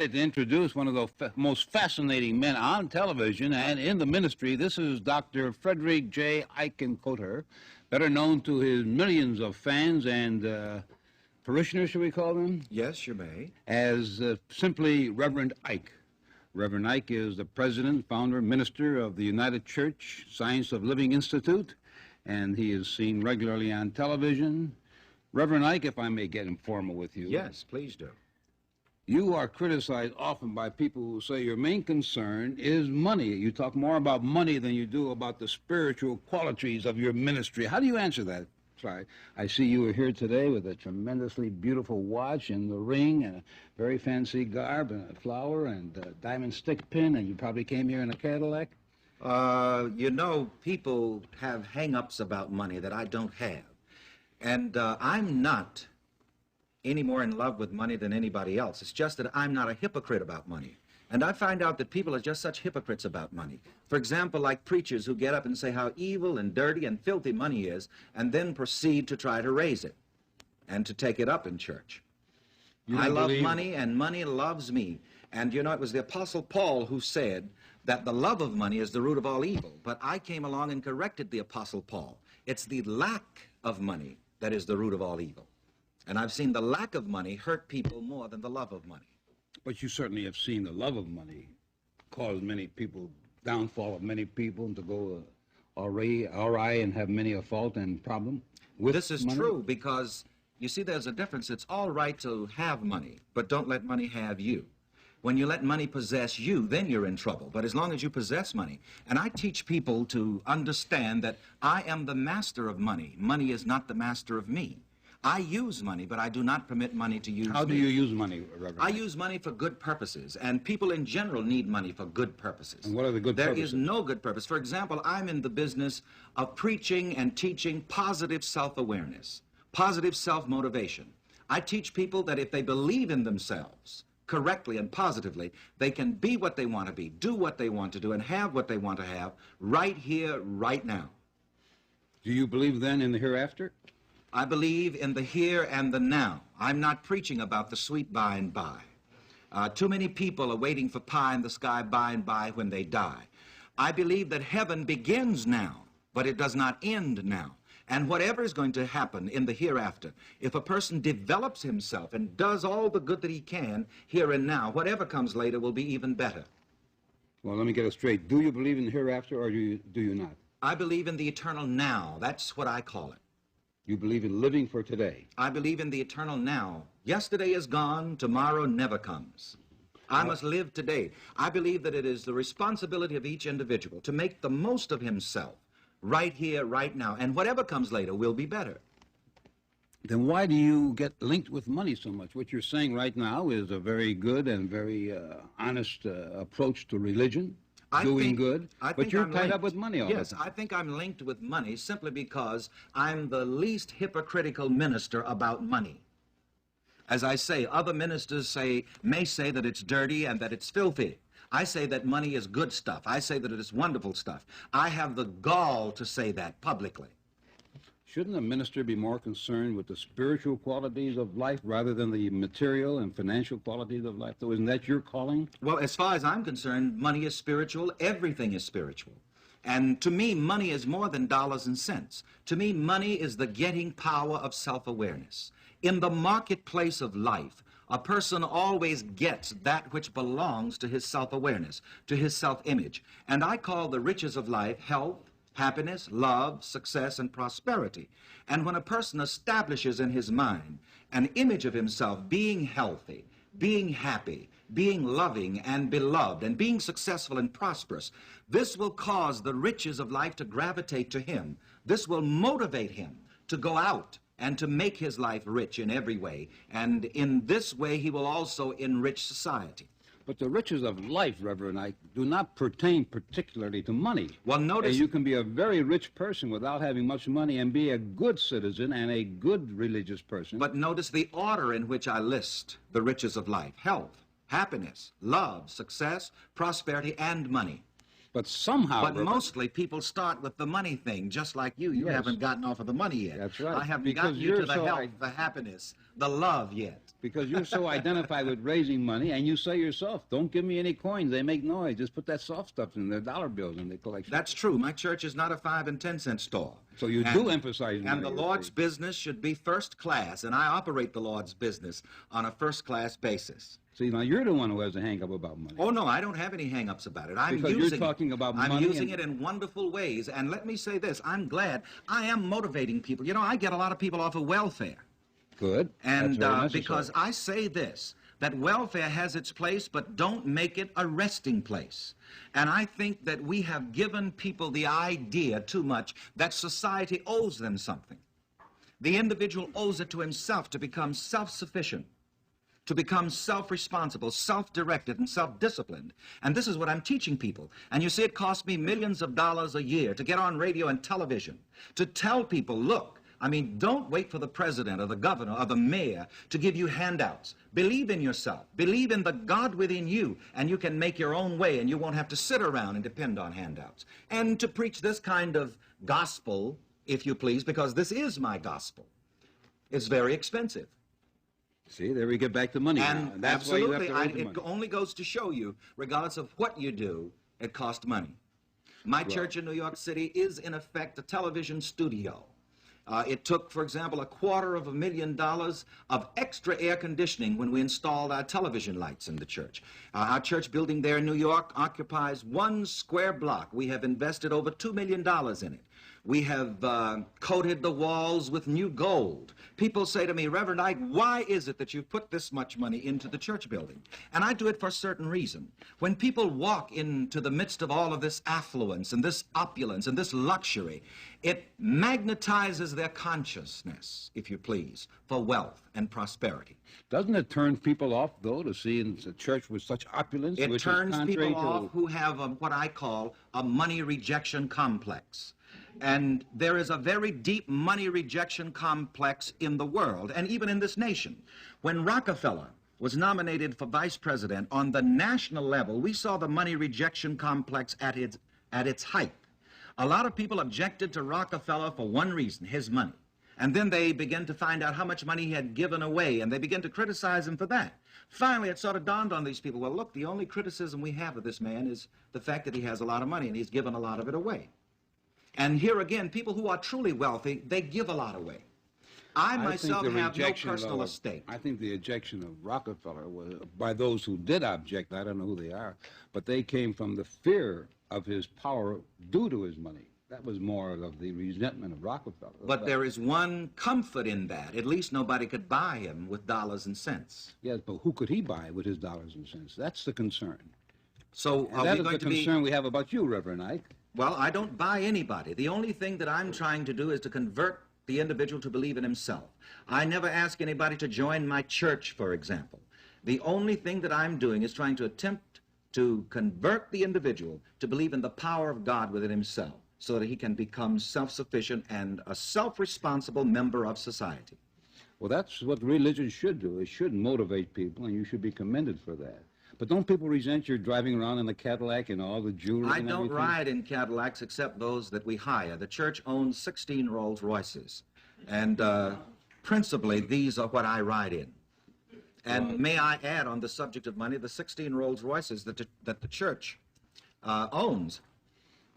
delighted to introduce one of the most fascinating men on television and in the ministry. This is Dr. Frederick J. Eichenkotter, better known to his millions of fans and parishioners, should we call them? Yes, you may. As simply Reverend Ike. Reverend Ike is the president, founder, minister of the United Church Science of Living Institute, and he is seen regularly on television. Reverend Ike, if I may get informal with you. Yes, please do. You are criticized often by people who say your main concern is money. You talk more about money than you do about the spiritual qualities of your ministry. How do you answer that? Sorry. I see you are here today with a tremendously beautiful watch and the ring and a very fancy garb and a flower and a diamond stick pin, and you probably came here in a Cadillac? You know, people have hang-ups about money that I don't have. And I'm not any more in love with money than anybody else. It's just that I'm not a hypocrite about money. And I find out that people are just such hypocrites about money. For example, like preachers who get up and say how evil and dirty and filthy money is, and then proceed to try to raise it and to take it up in church. I love money, and money loves me. And you know, it was the Apostle Paul who said that the love of money is the root of all evil. But I came along and corrected the Apostle Paul. It's the lack of money that is the root of all evil. And I've seen the lack of money hurt people more than the love of money. But you certainly have seen the love of money cause many people, downfall of many people, to go awry and have many a fault and problem with This is money. true because, you see, there's a difference. It's all right to have money, but don't let money have you. When you let money possess you, then you're in trouble. But as long as you possess money, and I teach people to understand that I am the master of money. Money is not the master of me. I use money, but I do not permit money to use me. How do you use money, Reverend? I use money for good purposes, and people in general need money for good purposes. And what are the good purposes? There is no good purpose. For example, I'm in the business of preaching and teaching positive self-awareness, positive self-motivation. I teach people that if they believe in themselves correctly and positively, they can be what they want to be, do what they want to do, and have what they want to have right here, right now. Do you believe then in the hereafter? I believe in the here and the now. I'm not preaching about the sweet by and by. Too many people are waiting for pie in the sky by and by when they die. I believe that heaven begins now, but it does not end now. And whatever is going to happen in the hereafter, if a person develops himself and does all the good that he can here and now, whatever comes later will be even better. Well, let me get it straight. Do you believe in the hereafter, or do you not? I believe in the eternal now. That's what I call it. You believe in living for today? I believe in the eternal now. Yesterday is gone, tomorrow never comes. I must live today. I believe that it is the responsibility of each individual to make the most of himself right here, right now, and whatever comes later will be better. Then why do you get linked with money so much? What you're saying right now is a very good and very honest approach to religion. Doing good, but you're tied up with money all the time. Yes, I think I'm linked with money simply because I'm the least hypocritical minister about money. As I say, other ministers may say that it's dirty and that it's filthy. I say that money is good stuff. I say that it is wonderful stuff. I have the gall to say that publicly. Shouldn't a minister be more concerned with the spiritual qualities of life rather than the material and financial qualities of life? So isn't that your calling? Well, as far as I'm concerned, money is spiritual. Everything is spiritual. And to me, money is more than dollars and cents. To me, money is the getting power of self-awareness. In the marketplace of life, a person always gets that which belongs to his self-awareness, to his self-image. And I call the riches of life health, happiness, love, success, and prosperity. And when a person establishes in his mind an image of himself being healthy, being happy, being loving and beloved, and being successful and prosperous, this will cause the riches of life to gravitate to him. This will motivate him to go out and to make his life rich in every way. And in this way, he will also enrich society. But the riches of life, Reverend Ike, do not pertain particularly to money. Well, notice... You can be a very rich person without having much money and be a good citizen and a good religious person. But notice the order in which I list the riches of life: health, happiness, love, success, prosperity, and money. But somehow, But Reverend, mostly people start with the money thing, just like you. You Yes. haven't gotten off of the money yet. That's right. I haven't Because gotten you you're to the so health, the happiness, the love yet. because you're so identified with raising money, and you say yourself, don't give me any coins. They make noise. Just put that soft stuff in their dollar bills in the collection. That's true. My church is not a 5 and 10 cent store. So you do emphasize money. And the Lord's business should be first class, and I operate the Lord's business on a first class basis. See, now you're the one who has a hang-up about money. Oh, no, I don't have any hang-ups about it. I'm Because you're using talking about I'm money using and- it in wonderful ways. And let me say this, I'm glad I am motivating people. You know, I get a lot of people off of welfare. Good. And That's very necessary. because I say this, that welfare has its place, but don't make it a resting place. And I think that we have given people the idea too much that society owes them something. The individual owes it to himself to become self-sufficient, to become self-responsible, self-directed, and self-disciplined. And this is what I'm teaching people. And you see, it costs me millions of dollars a year to get on radio and television, to tell people, look, I mean, don't wait for the president or the governor or the mayor to give you handouts. Believe in yourself. Believe in the God within you, and you can make your own way, and you won't have to sit around and depend on handouts. And to preach this kind of gospel, if you please, because this is my gospel, it's very expensive. See, there we get back to money now. And That's why you have absolutely, to raise the it money. only goes to show you, regardless of what you do, it costs money. My church in New York City is, in effect, a television studio. It took, for example, $250,000 of extra air conditioning when we installed our television lights in the church. Our church building there in New York occupies 1 square block. We have invested over $2 million in it. We have coated the walls with new gold. People say to me, Reverend Ike, why is it that you've put this much money into the church building? And I do it for a certain reason. When people walk into the midst of all of this affluence and this opulence and this luxury, it magnetizes their consciousness, if you please, for wealth and prosperity. Doesn't it turn people off, though, to see in the church with such opulence? It which turns is contrary people off to... who have what I call a money rejection complex. And there is a very deep money rejection complex in the world, and even in this nation. When Rockefeller was nominated for vice president on the national level, we saw the money rejection complex at its height. A lot of people objected to Rockefeller for one reason, his money. And then they began to find out how much money he had given away, and they began to criticize him for that. Finally, it sort of dawned on these people, well, look, the only criticism we have of this man is the fact that he has a lot of money, and he's given a lot of it away. And here again, people who are truly wealthy, they give a lot away. I myself have no personal estate. I think the ejection of Rockefeller was by those who did object. I don't know who they are, but they came from the fear of his power due to his money. That was more of the resentment of Rockefeller. But there is one comfort in that. At least nobody could buy him with dollars and cents. Yes, but who could he buy with his dollars and cents? That's the concern. So And are that we is going the to be... concern we have about you, Reverend Ike. Well, I don't buy anybody. The only thing that I'm trying to do is to convert the individual to believe in himself. I never ask anybody to join my church, for example. The only thing that I'm doing is trying to attempt to convert the individual to believe in the power of God within himself so that he can become self-sufficient and a self-responsible member of society. Well, that's what religion should do. It should motivate people, and you should be commended for that. But don't people resent your driving around in a Cadillac and all the jewelry I and don't everything? ride in Cadillacs except those that we hire. The church owns 16 Rolls Royces, and principally these are what I ride in. And may I add on the subject of money, the 16 Rolls Royces that the church owns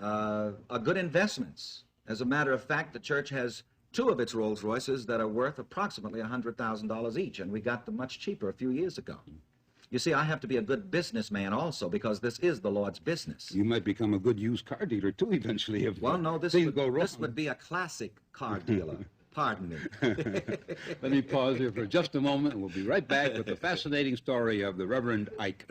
are good investments. As a matter of fact, the church has 2 of its Rolls Royces that are worth approximately $100,000 each, and we got them much cheaper a few years ago. You see, I have to be a good businessman also, because this is the Lord's business. You might become a good used car dealer, too, eventually, if Well, no, this things go wrong. would be a classic car dealer. Pardon me. Let me pause here for just a moment, and we'll be right back with the fascinating story of the Reverend Ike.